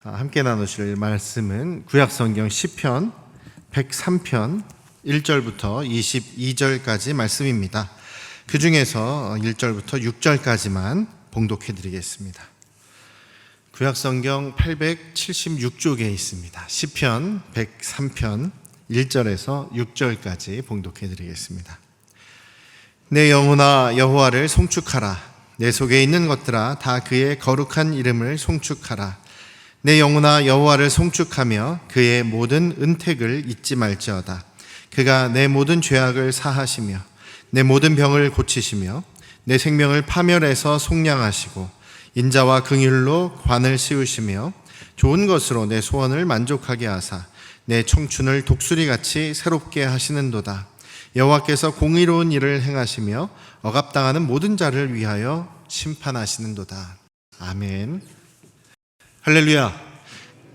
함께 나누실 말씀은 구약성경 시편 103편 1절부터 22절까지 말씀입니다. 그 중에서 1절부터 6절까지만 봉독해 드리겠습니다. 구약성경 876쪽에 있습니다. 시편 103편 1절에서 6절까지 봉독해 드리겠습니다. 내 영혼아 여호와를 송축하라. 내 속에 있는 것들아 다 그의 거룩한 이름을 송축하라. 내 영혼아 여호와를 송축하며 그의 모든 은택을 잊지 말지어다. 그가 내 모든 죄악을 사하시며 내 모든 병을 고치시며 내 생명을 파멸해서 속량하시고 인자와 긍휼로 관을 씌우시며 좋은 것으로 내 소원을 만족하게 하사 내 청춘을 독수리같이 새롭게 하시는도다. 여호와께서 공의로운 일을 행하시며 억압당하는 모든 자를 위하여 심판하시는도다. 아멘. 할렐루야.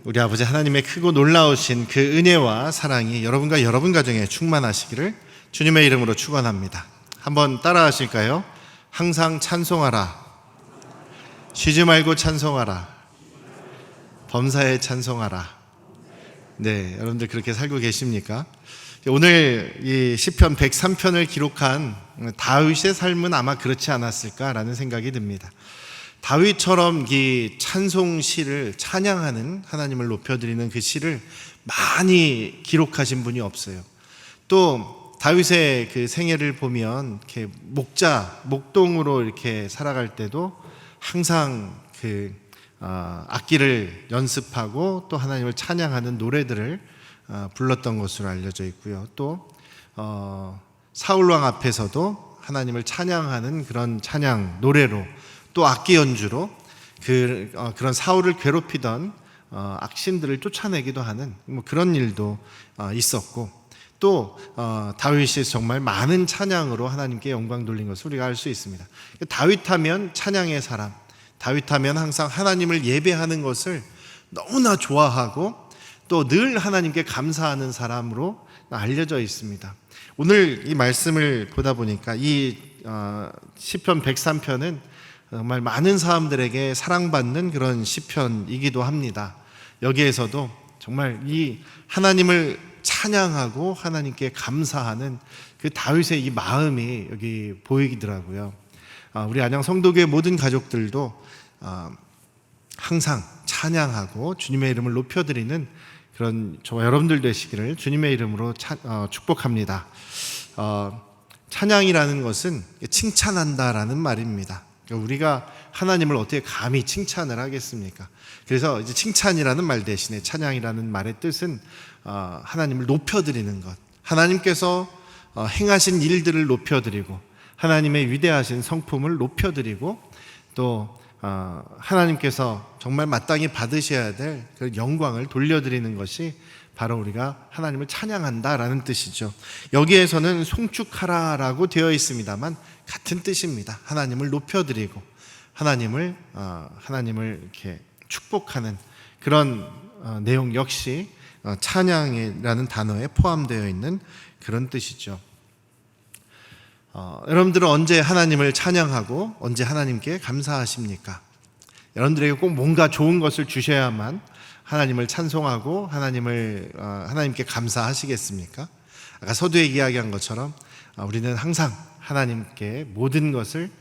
우리 아버지 하나님의 크고 놀라우신 그 은혜와 사랑이 여러분과 여러분 가정에 충만하시기를 주님의 이름으로 축원합니다. 한번 따라 하실까요? 항상 찬송하라. 쉬지 말고 찬송하라. 범사에 찬송하라. 네, 여러분들 그렇게 살고 계십니까? 오늘 이 시편 103편을 기록한 다윗의 삶은 아마 그렇지 않았을까라는 생각이 듭니다. 다윗처럼 이 찬송 시를 찬양하는, 하나님을 높여드리는 그 시를 많이 기록하신 분이 없어요. 또 다윗의 그 생애를 보면 이렇게 목동으로 이렇게 살아갈 때도 항상 그 악기를 연습하고 또 하나님을 찬양하는 노래들을 불렀던 것으로 알려져 있고요. 또 사울 왕 앞에서도 하나님을 찬양하는 그런 찬양 노래로, 또 악기 연주로 그런 사울을 괴롭히던 악신들을 쫓아내기도 하는 그런 일도 있었고, 또 다윗이 정말 많은 찬양으로 하나님께 영광 돌린 것을 우리가 알 수 있습니다. 다윗하면 찬양의 사람, 다윗하면 항상 하나님을 예배하는 것을 너무나 좋아하고 또 늘 하나님께 감사하는 사람으로 알려져 있습니다. 오늘 이 말씀을 보다 보니까 이 시편 103편은 정말 많은 사람들에게 사랑받는 그런 시편이기도 합니다. 여기에서도 정말 이 하나님을 찬양하고 하나님께 감사하는 그 다윗의 이 마음이 여기 보이더라고요. 우리 안양 성도교회 모든 가족들도 항상 찬양하고 주님의 이름을 높여드리는 그런 저와 여러분들 되시기를 주님의 이름으로 축복합니다. 찬양이라는 것은 칭찬한다라는 말입니다. 우리가 하나님을 어떻게 감히 칭찬을 하겠습니까? 그래서 이제 칭찬이라는 말 대신에 찬양이라는 말의 뜻은 하나님을 높여드리는 것, 하나님께서 행하신 일들을 높여드리고 하나님의 위대하신 성품을 높여드리고 또 하나님께서 정말 마땅히 받으셔야 될 그 영광을 돌려드리는 것이 바로 우리가 하나님을 찬양한다라는 뜻이죠. 여기에서는 송축하라라고 되어 있습니다만 같은 뜻입니다. 하나님을 높여드리고 하나님을 이렇게 축복하는 그런 내용 역시 찬양이라는 단어에 포함되어 있는 그런 뜻이죠. 여러분들은 언제 하나님을 찬양하고 언제 하나님께 감사하십니까? 여러분들에게 꼭 뭔가 좋은 것을 주셔야만 하나님을 찬송하고 하나님께 감사하시겠습니까? 아까 서두에 이야기한 것처럼 우리는 항상 하나님께 모든 것을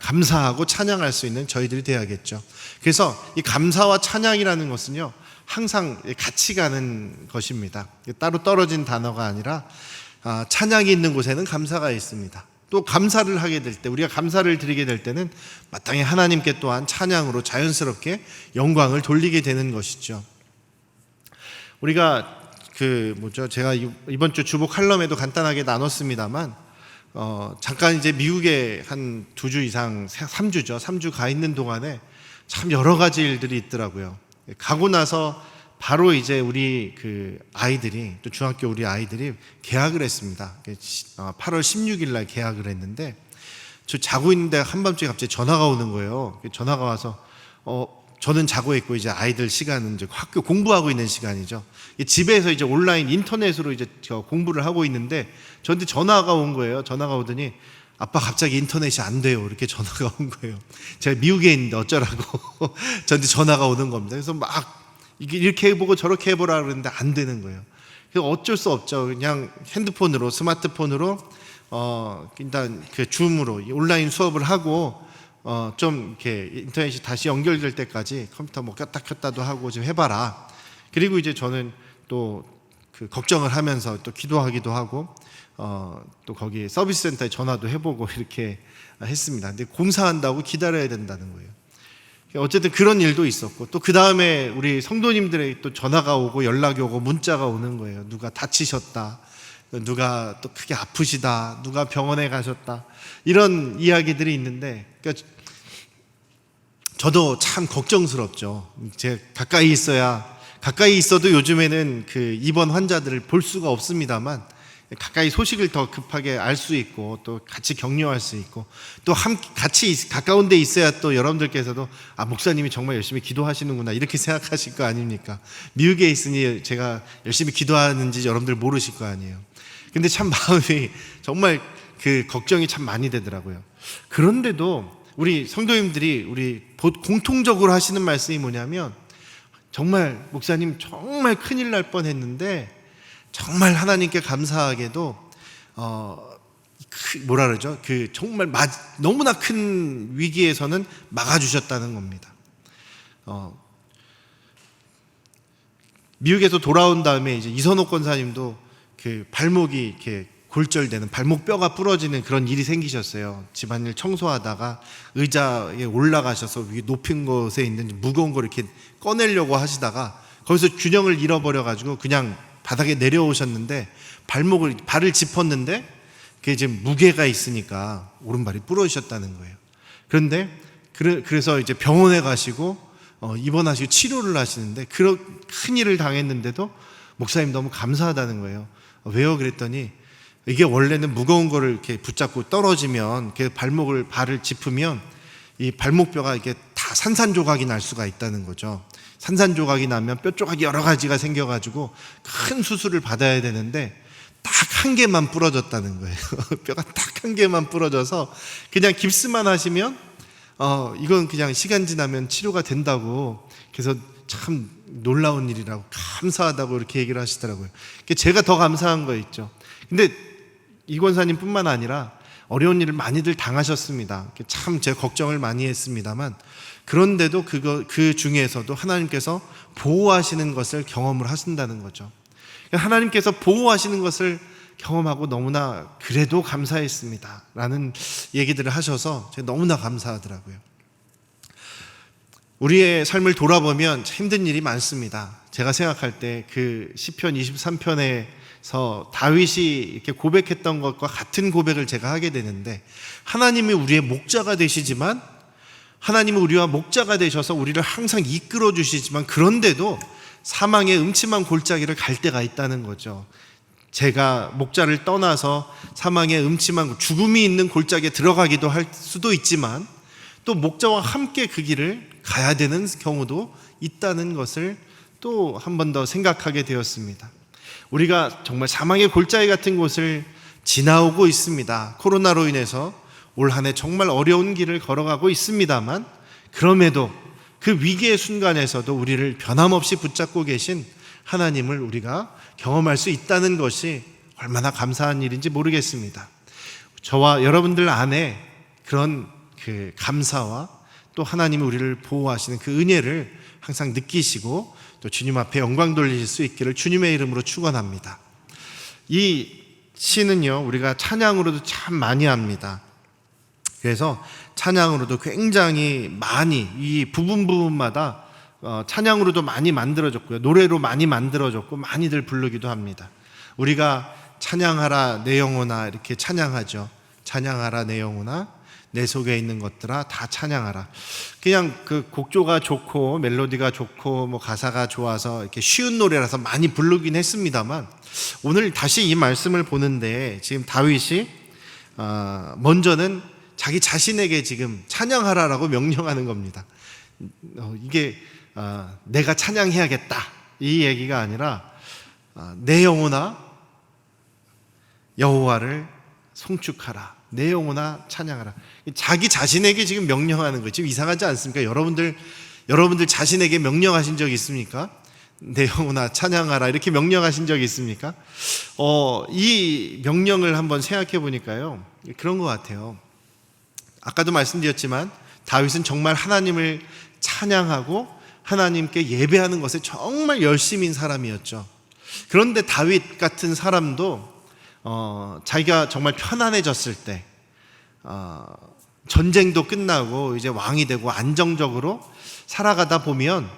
감사하고 찬양할 수 있는 저희들이 되어야겠죠. 그래서 이 감사와 찬양이라는 것은요, 항상 같이 가는 것입니다. 따로 떨어진 단어가 아니라 찬양이 있는 곳에는 감사가 있습니다. 또 감사를 하게 될 때, 우리가 감사를 드리게 될 때는 마땅히 하나님께 또한 찬양으로 자연스럽게 영광을 돌리게 되는 것이죠. 우리가 제가 이번 주 주보 칼럼에도 간단하게 나눴습니다만 잠깐 이제 미국에 한 2주 이상, 3주 가 있는 동안에 참 여러 가지 일들이 있더라고요. 가고 나서 바로 이제 우리 아이들이, 또 중학교 우리 아이들이 개학을 했습니다. 8월 16일 날 개학을 했는데, 저 자고 있는데 한밤중에 갑자기 전화가 오는 거예요. 전화가 와서 저는 자고 있고 이제 아이들 시간은 이제 학교 공부하고 있는 시간이죠. 집에서 이제 온라인 인터넷으로 이제 공부를 하고 있는데 저한테 전화가 온 거예요. 전화가 오더니 아빠 갑자기 인터넷이 안 돼요. 이렇게 전화가 온 거예요. 제가 미국에 있는데 어쩌라고 저한테 전화가 오는 겁니다. 그래서 막 이게 이렇게 해보고 저렇게 해보라 그러는데 안 되는 거예요. 그래서 어쩔 수 없죠. 그냥 핸드폰으로, 스마트폰으로 일단 그 줌으로 온라인 수업을 하고 좀 이렇게 인터넷이 다시 연결될 때까지 컴퓨터 뭐 꼈다 켰다도 하고 좀 해봐라. 그리고 이제 저는 또 그 걱정을 하면서 또 기도하기도 하고 또 거기 서비스 센터에 전화도 해보고 이렇게 했습니다. 근데 공사한다고 기다려야 된다는 거예요. 어쨌든 그런 일도 있었고, 또 그 다음에 우리 성도님들에게 또 전화가 오고 연락이 오고 문자가 오는 거예요. 누가 다치셨다, 누가 또 크게 아프시다, 누가 병원에 가셨다, 이런 이야기들이 있는데, 그러니까 저도 참 걱정스럽죠. 제가 가까이 있어도 요즘에는 그 입원 환자들을 볼 수가 없습니다만, 가까이 소식을 더 급하게 알 수 있고 또 같이 격려할 수 있고 또 같이 가까운 데 있어야 또 여러분들께서도 목사님이 정말 열심히 기도하시는구나 이렇게 생각하실 거 아닙니까? 미국에 있으니 제가 열심히 기도하는지 여러분들 모르실 거 아니에요. 근데 참 마음이 정말 그 걱정이 참 많이 되더라고요. 그런데도 우리 성도님들이 우리 공통적으로 하시는 말씀이 뭐냐면, 정말 목사님 정말 큰일 날 뻔했는데 정말 하나님께 감사하게도 뭐라 그러죠? 그 정말 너무나 큰 위기에서는 막아주셨다는 겁니다. 미국에서 돌아온 다음에 이제 이선옥 권사님도 그 발목이 이렇게 골절되는, 발목 뼈가 부러지는 그런 일이 생기셨어요. 집안일 청소하다가 의자에 올라가셔서 위에 높은 곳에 있는 무거운 걸 이렇게 꺼내려고 하시다가 거기서 균형을 잃어버려가지고 그냥 바닥에 내려오셨는데 발을 짚었는데 그게 지금 무게가 있으니까 오른발이 부러지셨다는 거예요. 그런데 그래서 이제 병원에 가시고 입원하시고 치료를 하시는데 그런 큰 일을 당했는데도 목사님 너무 감사하다는 거예요. 왜요? 그랬더니 이게 원래는 무거운 거를 이렇게 붙잡고 떨어지면 발을 짚으면 이 발목뼈가 이게 다 산산조각이 날 수가 있다는 거죠. 산산조각이 나면 뼈 조각이 여러 가지가 생겨가지고 큰 수술을 받아야 되는데 딱 한 개만 부러졌다는 거예요. 뼈가 딱 한 개만 부러져서 그냥 깁스만 하시면 이건 그냥 시간 지나면 치료가 된다고, 그래서 참 놀라운 일이라고, 감사하다고 이렇게 얘기를 하시더라고요. 제가 더 감사한 거 있죠. 근데 이 권사님뿐만 아니라 어려운 일을 많이들 당하셨습니다. 참 제가 걱정을 많이 했습니다만, 그런데도 그 중에서도 하나님께서 보호하시는 것을 경험을 하신다는 거죠. 하나님께서 보호하시는 것을 경험하고 너무나 그래도 감사했습니다 라는 얘기들을 하셔서 제가 너무나 감사하더라고요. 우리의 삶을 돌아보면 힘든 일이 많습니다. 제가 생각할 때 그 시편 23편에서 다윗이 이렇게 고백했던 것과 같은 고백을 제가 하게 되는데, 하나님이 우리의 목자가 되시지만, 하나님은 우리와 목자가 되셔서 우리를 항상 이끌어 주시지만, 그런데도 사망의 음침한 골짜기를 갈 때가 있다는 거죠. 제가 목자를 떠나서 사망의 음침한 죽음이 있는 골짜기에 들어가기도 할 수도 있지만, 또 목자와 함께 그 길을 가야 되는 경우도 있다는 것을 또 한 번 더 생각하게 되었습니다. 우리가 정말 사망의 골짜기 같은 곳을 지나오고 있습니다. 코로나로 인해서 올 한 해 정말 어려운 길을 걸어가고 있습니다만, 그럼에도 그 위기의 순간에서도 우리를 변함없이 붙잡고 계신 하나님을 우리가 경험할 수 있다는 것이 얼마나 감사한 일인지 모르겠습니다. 저와 여러분들 안에 그런 그 감사와 또 하나님이 우리를 보호하시는 그 은혜를 항상 느끼시고 또 주님 앞에 영광 돌리실 수 있기를 주님의 이름으로 축원합니다. 이 시는요, 우리가 찬양으로도 참 많이 합니다. 그래서 찬양으로도 굉장히 많이 이 부분마다 찬양으로도 많이 만들어졌고요, 노래로 많이 만들어졌고 많이들 부르기도 합니다. 우리가 찬양하라 내 영혼아 이렇게 찬양하죠. 찬양하라 내 영혼아, 내 속에 있는 것들아 다 찬양하라. 그냥 그 곡조가 좋고 멜로디가 좋고 뭐 가사가 좋아서 이렇게 쉬운 노래라서 많이 부르긴 했습니다만, 오늘 다시 이 말씀을 보는데 지금 다윗이 먼저는 자기 자신에게 지금 찬양하라라고 명령하는 겁니다. 이게 내가 찬양해야겠다 이 얘기가 아니라 내 영혼아 여호와를 송축하라, 내 영혼아 찬양하라. 자기 자신에게 지금 명령하는 거예요. 지금 이상하지 않습니까? 여러분들 자신에게 명령하신 적 있습니까? 내 영혼아 찬양하라 이렇게 명령하신 적이 있습니까? 이 명령을 한번 생각해 보니까요, 그런 것 같아요. 아까도 말씀드렸지만 다윗은 정말 하나님을 찬양하고 하나님께 예배하는 것에 정말 열심인 사람이었죠. 그런데 다윗 같은 사람도 자기가 정말 편안해졌을 때, 전쟁도 끝나고 이제 왕이 되고 안정적으로 살아가다 보면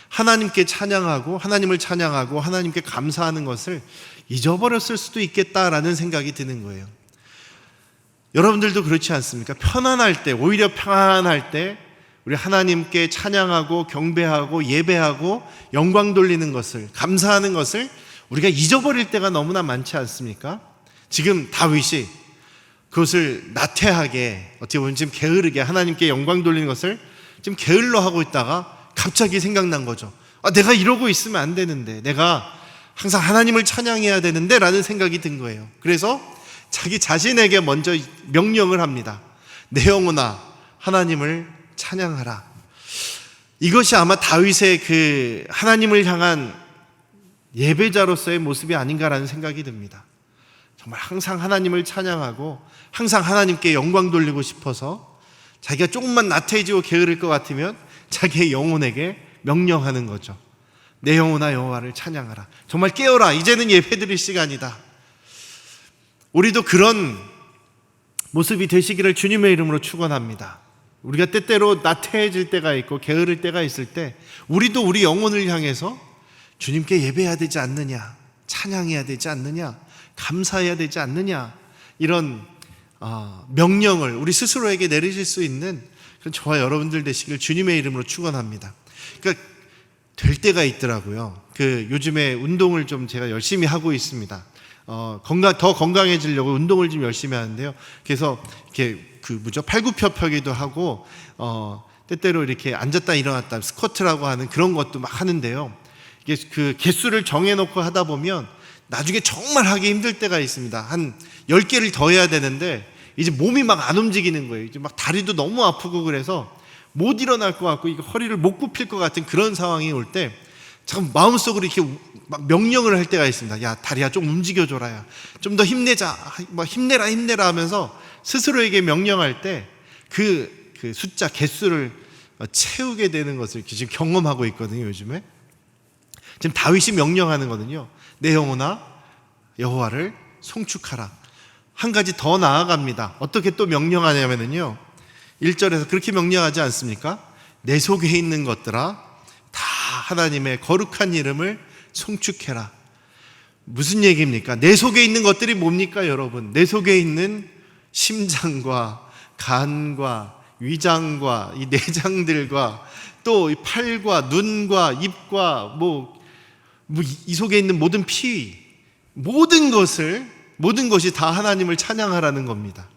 하나님께 찬양하고 하나님을 찬양하고 하나님께 감사하는 것을 잊어버렸을 수도 있겠다라는 생각이 드는 거예요. 여러분들도 그렇지 않습니까? 편안할 때, 오히려 편안할 때 우리 하나님께 찬양하고 경배하고 예배하고 영광 돌리는 것을, 감사하는 것을 우리가 잊어버릴 때가 너무나 많지 않습니까? 지금 다윗이 그것을 나태하게, 어떻게 보면 지금 게으르게 하나님께 영광 돌리는 것을 지금 게을러 하고 있다가 갑자기 생각난 거죠. 내가 이러고 있으면 안 되는데, 내가 항상 하나님을 찬양해야 되는데 라는 생각이 든 거예요. 그래서 자기 자신에게 먼저 명령을 합니다. 내 영혼아 하나님을 찬양하라. 이것이 아마 다윗의 그 하나님을 향한 예배자로서의 모습이 아닌가라는 생각이 듭니다. 정말 항상 하나님을 찬양하고 항상 하나님께 영광 돌리고 싶어서 자기가 조금만 나태해지고 게으를 것 같으면 자기의 영혼에게 명령하는 거죠. 내 영혼아 여호와를 찬양하라. 정말 깨어라. 이제는 예배드릴 시간이다. 우리도 그런 모습이 되시기를 주님의 이름으로 축원합니다. 우리가 때때로 나태해질 때가 있고 게으를 때가 있을 때 우리도 우리 영혼을 향해서 주님께 예배해야 되지 않느냐, 찬양해야 되지 않느냐, 감사해야 되지 않느냐, 이런 명령을 우리 스스로에게 내리실 수 있는 그런 저와 여러분들 되시길 주님의 이름으로 축원합니다. 그러니까 될 때가 있더라고요. 요즘에 운동을 좀 제가 열심히 하고 있습니다. 더 건강해지려고 운동을 좀 열심히 하는데요. 그래서 이렇게 팔굽혀펴기도 하고 때때로 이렇게 앉았다 일어났다 스쿼트라고 하는 그런 것도 막 하는데요. 이게 그 개수를 정해놓고 하다 보면 나중에 정말 하기 힘들 때가 있습니다. 한 10개를 더 해야 되는데 이제 몸이 막 안 움직이는 거예요. 이제 막 다리도 너무 아프고 그래서 못 일어날 것 같고 이거 허리를 못 굽힐 것 같은 그런 상황이 올 때 참 마음속으로 이렇게 막 명령을 할 때가 있습니다. 야, 다리야 좀 움직여줘라. 좀 더 힘내자. 막 힘내라 하면서 스스로에게 명령할 때 그 숫자 개수를 채우게 되는 것을 지금 경험하고 있거든요. 요즘에 지금 다윗이 명령하는 거거든요. 내 영혼아 여호와를 송축하라. 한 가지 더 나아갑니다. 어떻게 또 명령하냐면요, 1절에서 그렇게 명령하지 않습니까? 내 속에 있는 것들아 다 하나님의 거룩한 이름을 송축해라. 무슨 얘기입니까? 내 속에 있는 것들이 뭡니까 여러분? 내 속에 있는 심장과 간과 위장과 이 내장들과 또 팔과 눈과 입과 이 속에 있는 모든 피, 모든 것이 다 하나님을 찬양하라는 겁니다.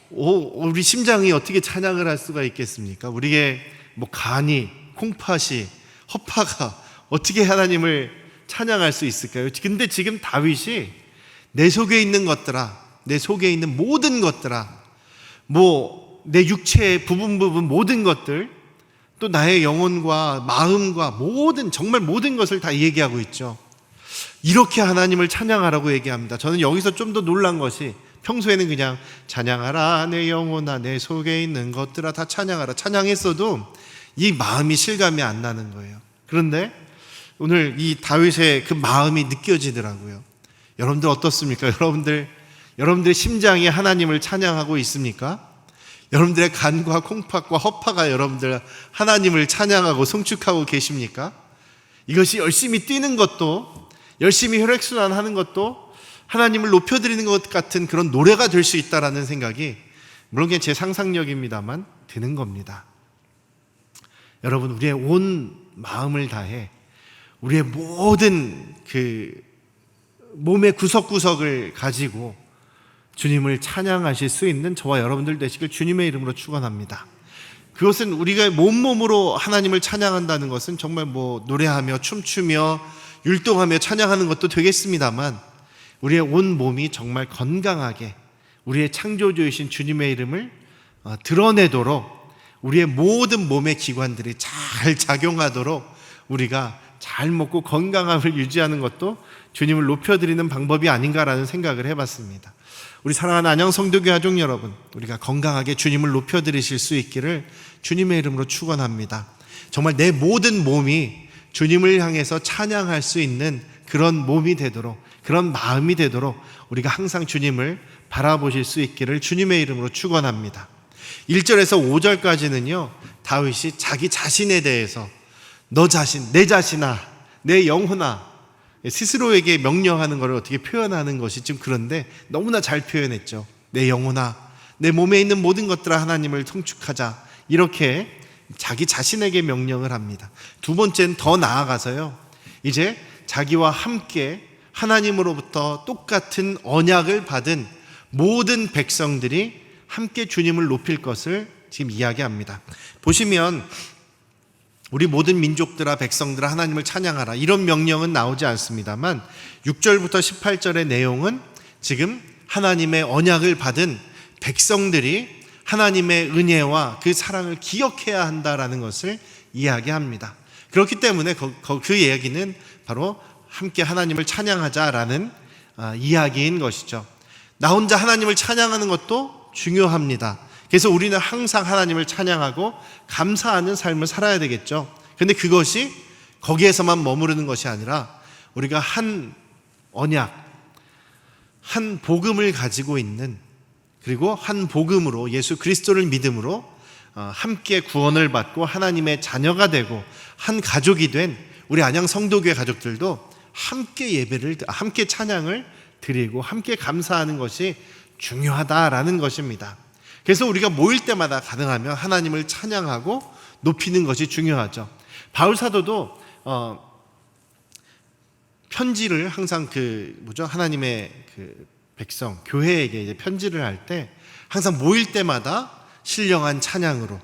우리 심장이 어떻게 찬양을 할 수가 있겠습니까? 우리의 간이, 콩팥이, 허파가 어떻게 하나님을 찬양할 수 있을까요? 근데 지금 다윗이 내 속에 있는 것들아, 내 속에 있는 모든 것들아, 내 육체의 부분 모든 것들, 또 나의 영혼과 마음과 정말 모든 것을 다 얘기하고 있죠. 이렇게 하나님을 찬양하라고 얘기합니다. 저는 여기서 좀 더 놀란 것이, 평소에는 그냥 찬양하라 내 영혼아 내 속에 있는 것들아 다 찬양하라 찬양했어도 이 마음이 실감이 안 나는 거예요. 그런데 오늘 이 다윗의 그 마음이 느껴지더라고요. 여러분들 어떻습니까? 여러분들의 심장이 하나님을 찬양하고 있습니까? 여러분들의 간과 콩팥과 허파가 여러분들 하나님을 찬양하고 송축하고 계십니까? 이것이 열심히 뛰는 것도, 열심히 혈액순환 하는 것도 하나님을 높여드리는 것 같은 그런 노래가 될 수 있다라는 생각이, 물론 그게 제 상상력입니다만 드는 겁니다. 여러분, 우리의 온 마음을 다해 우리의 모든 몸의 구석구석을 가지고 주님을 찬양하실 수 있는 저와 여러분들 되시길 주님의 이름으로 축원합니다. 그것은 우리가 몸으로 하나님을 찬양한다는 것은 정말 노래하며 춤추며 율동하며 찬양하는 것도 되겠습니다만, 우리의 온 몸이 정말 건강하게 우리의 창조주이신 주님의 이름을 드러내도록, 우리의 모든 몸의 기관들이 잘 작용하도록 우리가 잘 잘 먹고 건강함을 유지하는 것도 주님을 높여드리는 방법이 아닌가라는 생각을 해봤습니다. 우리 사랑하는 안양 성도교회 가족 여러분, 우리가 건강하게 주님을 높여드리실 수 있기를 주님의 이름으로 축원합니다. 정말 내 모든 몸이 주님을 향해서 찬양할 수 있는 그런 몸이 되도록, 그런 마음이 되도록 우리가 항상 주님을 바라보실 수 있기를 주님의 이름으로 축원합니다. 1절에서 5절까지는요, 다윗이 자기 자신에 대해서 너 자신, 내 자신아, 내 영혼아, 스스로에게 명령하는 것을 어떻게 표현하는 것이 좀 그런데 너무나 잘 표현했죠. 내 영혼아, 내 몸에 있는 모든 것들아 하나님을 송축하자, 이렇게 자기 자신에게 명령을 합니다. 두 번째는 더 나아가서요, 이제 자기와 함께 하나님으로부터 똑같은 언약을 받은 모든 백성들이 함께 주님을 높일 것을 지금 이야기합니다. 보시면 우리 모든 민족들아 백성들아 하나님을 찬양하라, 이런 명령은 나오지 않습니다만 6절부터 18절의 내용은 지금 하나님의 언약을 받은 백성들이 하나님의 은혜와 그 사랑을 기억해야 한다라는 것을 이야기합니다. 그렇기 때문에 그 이야기는 바로 함께 하나님을 찬양하자라는 이야기인 것이죠. 나 혼자 하나님을 찬양하는 것도 중요합니다. 그래서 우리는 항상 하나님을 찬양하고 감사하는 삶을 살아야 되겠죠. 그런데 그것이 거기에서만 머무르는 것이 아니라 우리가 한 언약, 한 복음을 가지고 있는, 그리고 한 복음으로 예수 그리스도를 믿음으로 함께 구원을 받고 하나님의 자녀가 되고 한 가족이 된 우리 안양 성도교회 가족들도 함께 예배를, 함께 찬양을 드리고 함께 감사하는 것이 중요하다라는 것입니다. 그래서 우리가 모일 때마다 가능하면 하나님을 찬양하고 높이는 것이 중요하죠. 바울 사도도 편지를 항상 하나님의 백성, 교회에게 이제 편지를 할 때 항상 모일 때마다 신령한 찬양으로,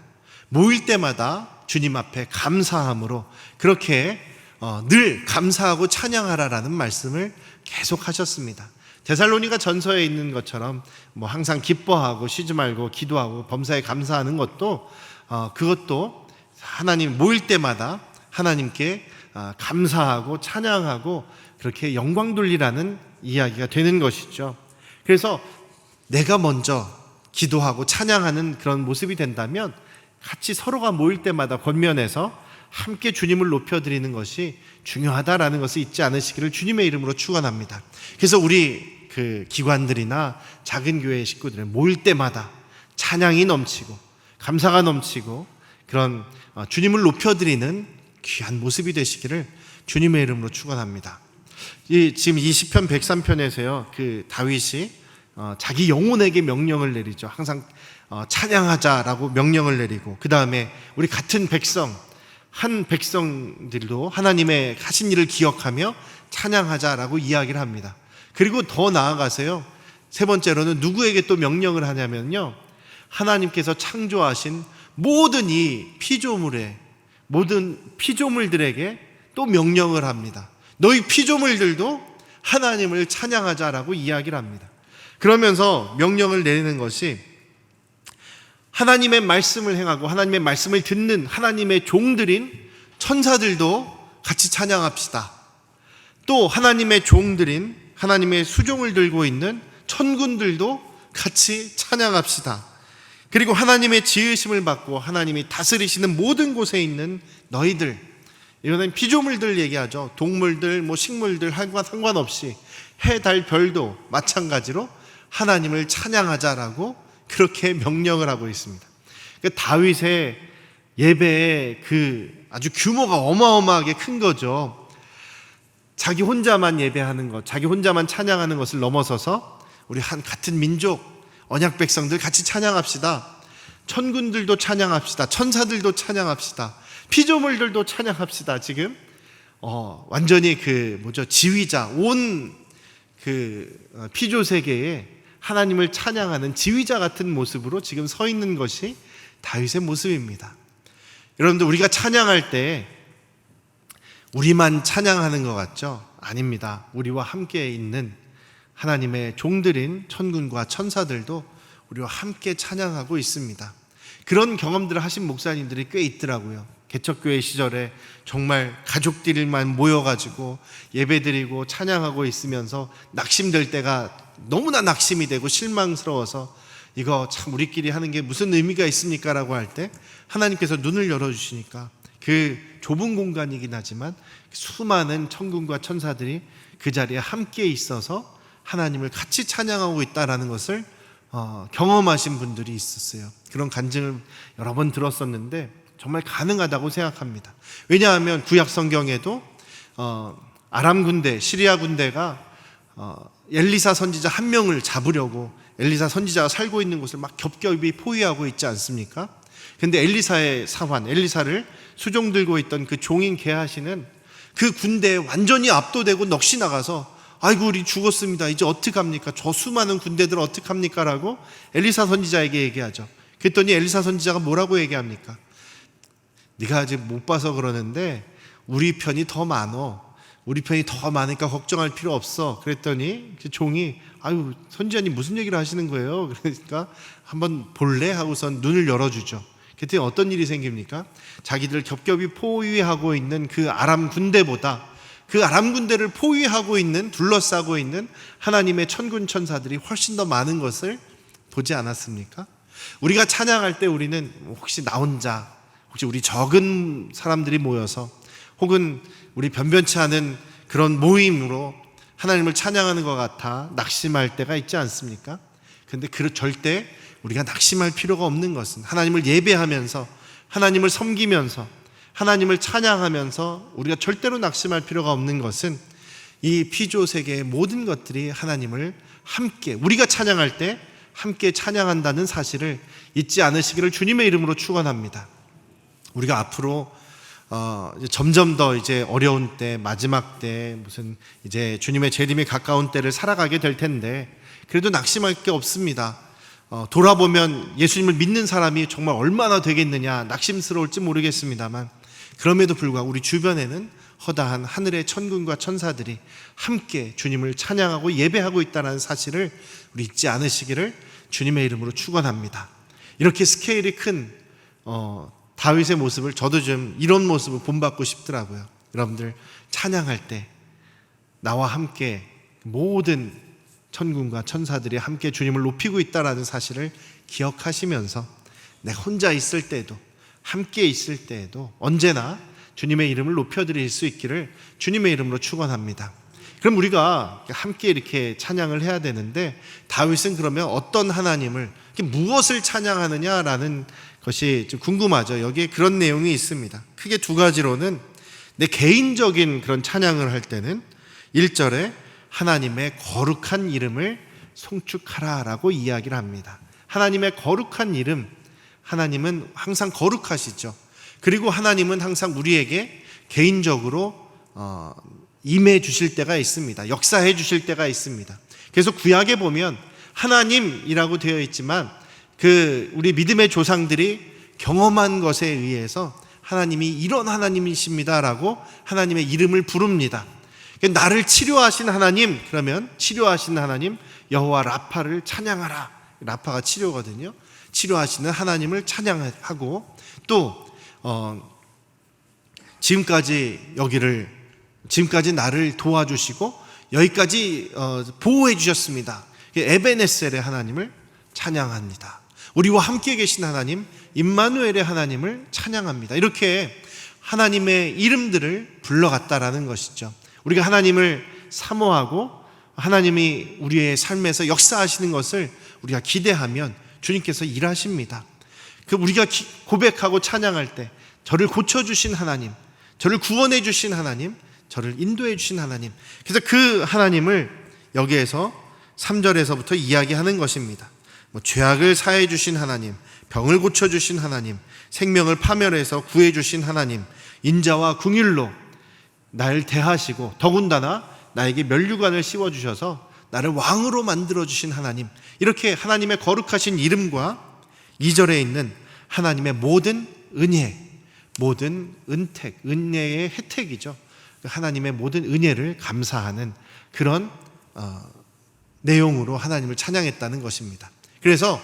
모일 때마다 주님 앞에 감사함으로 그렇게 늘 감사하고 찬양하라라는 말씀을 계속 하셨습니다. 데살로니가 전서에 있는 것처럼 항상 기뻐하고 쉬지 말고 기도하고 범사에 감사하는 것도 그것도 하나님 모일 때마다 하나님께 감사하고 찬양하고 그렇게 영광 돌리라는 이야기가 되는 것이죠. 그래서 내가 먼저 기도하고 찬양하는 그런 모습이 된다면 같이 서로가 모일 때마다 권면해서 함께 주님을 높여드리는 것이 중요하다라는 것을 잊지 않으시기를 주님의 이름으로 축원합니다. 그래서 우리 기관들이나 작은 교회 식구들은 모일 때마다 찬양이 넘치고 감사가 넘치고 그런 주님을 높여드리는 귀한 모습이 되시기를 주님의 이름으로 축원합니다. 지금 이 시편 103편에서요, 다윗이 자기 영혼에게 명령을 내리죠. 항상 찬양하자라고 명령을 내리고, 그 다음에 우리 같은 한 백성들도 하나님의 하신 일을 기억하며 찬양하자라고 이야기를 합니다. 그리고 더 나아가서요, 세 번째로는 누구에게 또 명령을 하냐면요, 하나님께서 창조하신 모든 이 모든 피조물들에게 또 명령을 합니다. 너희 피조물들도 하나님을 찬양하자라고 이야기를 합니다. 그러면서 명령을 내리는 것이 하나님의 말씀을 행하고 하나님의 말씀을 듣는 하나님의 종들인 천사들도 같이 찬양합시다. 또 하나님의 종들인 하나님의 수종을 들고 있는 천군들도 같이 찬양합시다. 그리고 하나님의 지으심을 받고 하나님이 다스리시는 모든 곳에 있는 너희들, 이거는 피조물들 얘기하죠. 동물들, 식물들 할과 상관없이 해, 달, 별도 마찬가지로 하나님을 찬양하자라고 그렇게 명령을 하고 있습니다. 다윗의 예배의 아주 규모가 어마어마하게 큰 거죠. 자기 혼자만 예배하는 것, 자기 혼자만 찬양하는 것을 넘어서서 우리 같은 민족, 언약 백성들 같이 찬양합시다. 천군들도 찬양합시다. 천사들도 찬양합시다. 피조물들도 찬양합시다. 지금 완전히 지휘자, 온 피조 세계에 하나님을 찬양하는 지휘자 같은 모습으로 지금 서 있는 것이 다윗의 모습입니다. 여러분들, 우리가 찬양할 때 우리만 찬양하는 것 같죠? 아닙니다. 우리와 함께 있는 하나님의 종들인 천군과 천사들도 우리와 함께 찬양하고 있습니다. 그런 경험들을 하신 목사님들이 꽤 있더라고요. 개척교회 시절에 정말 가족들만 모여가지고 예배드리고 찬양하고 있으면서 낙심될 때가 너무나 낙심이 되고 실망스러워서 이거 참 우리끼리 하는 게 무슨 의미가 있습니까? 라고 할 때 하나님께서 눈을 열어주시니까 그 좁은 공간이긴 하지만 수많은 천군과 천사들이 그 자리에 함께 있어서 하나님을 같이 찬양하고 있다는 것을 경험하신 분들이 있었어요. 그런 간증을 여러 번 들었었는데 정말 가능하다고 생각합니다. 왜냐하면 구약 성경에도 아람 군대, 시리아 군대가 엘리사 선지자 한 명을 잡으려고 엘리사 선지자가 살고 있는 곳을 막 겹겹이 포위하고 있지 않습니까? 근데 엘리사의 사환, 엘리사를 수종 들고 있던 그 종인 게하시는 그 군대에 완전히 압도되고 넋이 나가서 아이고 우리 죽었습니다. 이제 어떡합니까? 저 수많은 군대들 어떡합니까? 라고 엘리사 선지자에게 얘기하죠. 그랬더니 엘리사 선지자가 뭐라고 얘기합니까? 네가 아직 못 봐서 그러는데 우리 편이 더 많어. 우리 편이 더 많으니까 걱정할 필요 없어. 그랬더니 그 종이 아유 선지자님 무슨 얘기를 하시는 거예요? 그러니까 한번 볼래? 하고선 눈을 열어주죠. 그랬더니 어떤 일이 생깁니까? 자기들 겹겹이 포위하고 있는 그 아람 군대보다 그 아람 군대를 포위하고 있는, 둘러싸고 있는 하나님의 천군 천사들이 훨씬 더 많은 것을 보지 않았습니까? 우리가 찬양할 때 우리는 혹시 나 혼자, 혹시 우리 적은 사람들이 모여서 혹은 우리 변변치 않은 그런 모임으로 하나님을 찬양하는 것 같아 낙심할 때가 있지 않습니까? 그런데 절대 우리가 낙심할 필요가 없는 것은 하나님을 예배하면서 하나님을 섬기면서 하나님을 찬양하면서 우리가 절대로 낙심할 필요가 없는 것은 이 피조 세계의 모든 것들이 하나님을 함께 우리가 찬양할 때 함께 찬양한다는 사실을 잊지 않으시기를 주님의 이름으로 축원합니다. 우리가 앞으로 점점 더 이제 어려운 때, 마지막 때, 무슨 이제 주님의 재림이 가까운 때를 살아가게 될 텐데 그래도 낙심할 게 없습니다. 돌아보면 예수님을 믿는 사람이 정말 얼마나 되겠느냐 낙심스러울지 모르겠습니다만 그럼에도 불구하고 우리 주변에는 허다한 하늘의 천군과 천사들이 함께 주님을 찬양하고 예배하고 있다는 사실을 우리 잊지 않으시기를 주님의 이름으로 축원합니다. 이렇게 스케일이 큰 다윗의 모습을 저도 좀 이런 모습을 본받고 싶더라고요. 여러분들 찬양할 때 나와 함께 모든 천군과 천사들이 함께 주님을 높이고 있다는 사실을 기억하시면서 내가 혼자 있을 때도 함께 있을 때에도 언제나 주님의 이름을 높여드릴 수 있기를 주님의 이름으로 축원합니다. 그럼 우리가 함께 이렇게 찬양을 해야 되는데 다윗은 그러면 어떤 하나님을 무엇을 찬양하느냐라는 것이 좀 궁금하죠. 여기에 그런 내용이 있습니다. 크게 두 가지로는 내 개인적인 그런 찬양을 할 때는 1절에 하나님의 거룩한 이름을 송축하라라고 이야기를 합니다. 하나님의 거룩한 이름, 하나님은 항상 거룩하시죠. 그리고 하나님은 항상 우리에게 개인적으로 임해 주실 때가 있습니다. 역사해 주실 때가 있습니다. 그래서 구약에 보면 하나님이라고 되어 있지만 우리 믿음의 조상들이 경험한 것에 의해서 하나님이 이런 하나님이십니다라고 하나님의 이름을 부릅니다. 나를 치료하신 하나님, 그러면 치료하신 하나님 여호와 라파를 찬양하라. 라파가 치료거든요. 치료하시는 하나님을 찬양하고 또 지금까지 나를 도와주시고 여기까지 보호해 주셨습니다. 에베네셀의 하나님을 찬양합니다. 우리와 함께 계신 하나님 임마누엘의 하나님을 찬양합니다. 이렇게 하나님의 이름들을 불러갔다라는 것이죠. 우리가 하나님을 사모하고 하나님이 우리의 삶에서 역사하시는 것을 우리가 기대하면 주님께서 일하십니다. 우리가 고백하고 찬양할 때 저를 고쳐주신 하나님, 저를 구원해 주신 하나님, 저를 인도해 주신 하나님, 그래서 그 하나님을 여기에서 3절에서부터 이야기하는 것입니다. 죄악을 사해 주신 하나님, 병을 고쳐주신 하나님, 생명을 파멸해서 구해주신 하나님, 인자와 긍휼로 날 대하시고 더군다나 나에게 면류관을 씌워주셔서 나를 왕으로 만들어주신 하나님, 이렇게 하나님의 거룩하신 이름과 2절에 있는 하나님의 모든 은혜, 모든 은택, 은혜의 혜택이죠. 하나님의 모든 은혜를 감사하는 그런 내용으로 하나님을 찬양했다는 것입니다. 그래서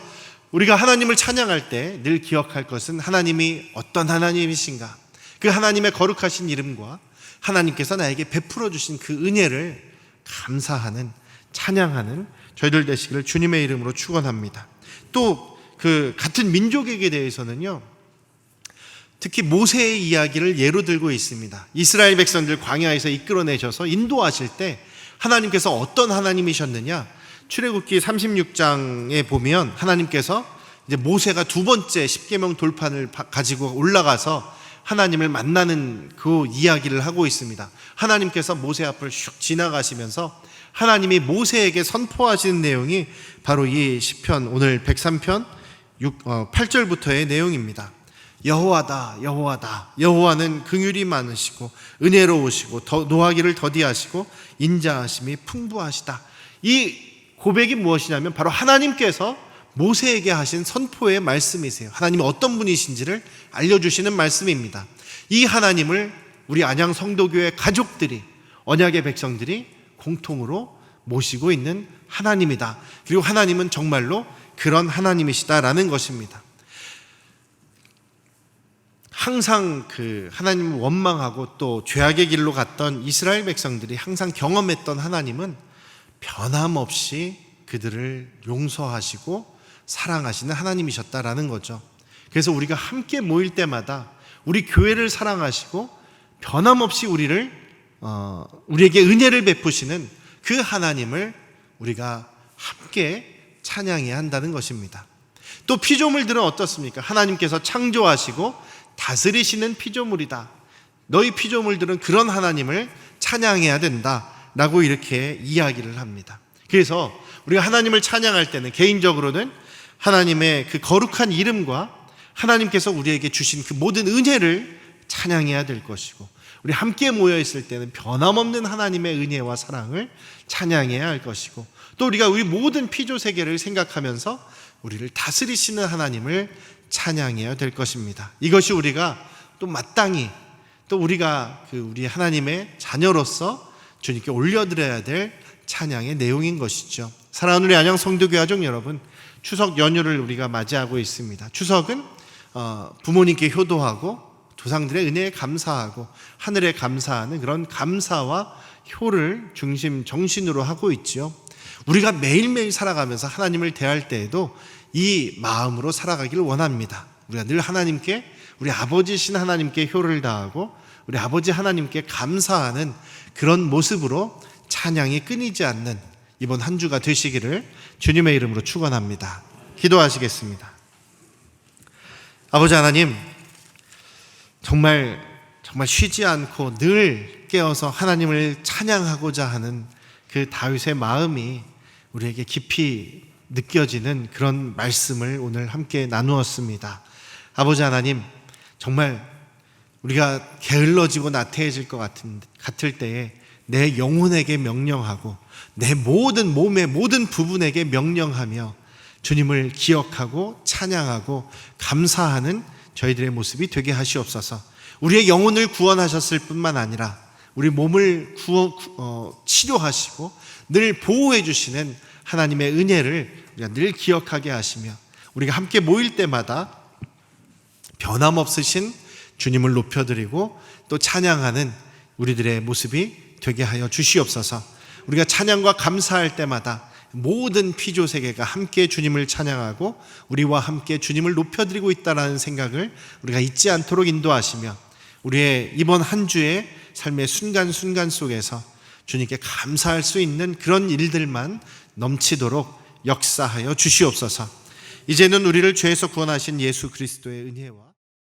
우리가 하나님을 찬양할 때 늘 기억할 것은 하나님이 어떤 하나님이신가, 그 하나님의 거룩하신 이름과 하나님께서 나에게 베풀어 주신 그 은혜를 감사하는, 찬양하는 저희들 되시기를 주님의 이름으로 축원합니다. 또 그 같은 민족에게 대해서는요, 특히 모세의 이야기를 예로 들고 있습니다. 이스라엘 백성들 광야에서 이끌어내셔서 인도하실 때 하나님께서 어떤 하나님이셨느냐, 출애굽기 36장에 보면 하나님께서 이제 모세가 두 번째 십계명 돌판을 가지고 올라가서 하나님을 만나는 그 이야기를 하고 있습니다. 하나님께서 모세 앞을 슉 지나가시면서 하나님이 모세에게 선포하시는 내용이 바로 이 시편 오늘 103편 8절부터의 내용입니다. 여호와다, 여호와다. 여호와는 긍휼이 많으시고 은혜로우시고 노하기를 더디하시고 인자하심이 풍부하시다. 이 고백이 무엇이냐면 바로 하나님께서 모세에게 하신 선포의 말씀이세요. 하나님이 어떤 분이신지를 알려주시는 말씀입니다. 이 하나님을 우리 안양 성도교회 가족들이, 언약의 백성들이 공통으로 모시고 있는 하나님이다. 그리고 하나님은 정말로 그런 하나님이시다라는 것입니다. 항상 그 하나님을 원망하고 또 죄악의 길로 갔던 이스라엘 백성들이 항상 경험했던 하나님은 변함없이 그들을 용서하시고 사랑하시는 하나님이셨다라는 거죠. 그래서 우리가 함께 모일 때마다 우리 교회를 사랑하시고 변함없이 우리에게 은혜를 베푸시는 그 하나님을 우리가 함께 찬양해야 한다는 것입니다. 또 피조물들은 어떻습니까? 하나님께서 창조하시고 다스리시는 피조물이다. 너희 피조물들은 그런 하나님을 찬양해야 된다라고 이렇게 이야기를 합니다. 그래서 우리가 하나님을 찬양할 때는 개인적으로는 하나님의 그 거룩한 이름과 하나님께서 우리에게 주신 그 모든 은혜를 찬양해야 될 것이고, 우리 함께 모여 있을 때는 변함없는 하나님의 은혜와 사랑을 찬양해야 할 것이고, 또 우리가 우리 모든 피조 세계를 생각하면서 우리를 다스리시는 하나님을 찬양해야 될 것입니다. 이것이 우리가 또 마땅히 또 우리가 우리 하나님의 자녀로서 주님께 올려드려야 될 찬양의 내용인 것이죠. 사랑하는 우리 안양 성도교회 가족 여러분, 추석 연휴를 우리가 맞이하고 있습니다. 추석은 부모님께 효도하고 조상들의 은혜에 감사하고 하늘에 감사하는 그런 감사와 효를 중심 정신으로 하고 있지요. 우리가 매일매일 살아가면서 하나님을 대할 때에도 이 마음으로 살아가기를 원합니다. 우리가 늘 하나님께, 우리 아버지신 하나님께 효를 다하고 우리 아버지 하나님께 감사하는 그런 모습으로 찬양이 끊이지 않는 이번 한 주가 되시기를 주님의 이름으로 축원합니다. 기도하시겠습니다. 아버지 하나님, 정말 쉬지 않고 늘 깨어서 하나님을 찬양하고자 하는 그 다윗의 마음이 우리에게 깊이 느껴지는 그런 말씀을 오늘 함께 나누었습니다. 아버지 하나님, 정말 우리가 게을러지고 나태해질 것 같을 때에 내 영혼에게 명령하고 내 모든 몸의 모든 부분에게 명령하며 주님을 기억하고 찬양하고 감사하는 저희들의 모습이 되게 하시옵소서. 우리의 영혼을 구원하셨을 뿐만 아니라 우리 몸을 치료하시고 늘 보호해 주시는 하나님의 은혜를 우리가 늘 기억하게 하시며, 우리가 함께 모일 때마다 변함없으신 주님을 높여드리고 또 찬양하는 우리들의 모습이 되게 하여 주시옵소서. 우리가 찬양과 감사할 때마다 모든 피조 세계가 함께 주님을 찬양하고 우리와 함께 주님을 높여드리고 있다는 생각을 우리가 잊지 않도록 인도하시며, 우리의 이번 한 주의 삶의 순간순간 속에서 주님께 감사할 수 있는 그런 일들만 넘치도록 역사하여 주시옵소서. 이제는 우리를 죄에서 구원하신 예수 그리스도의 은혜와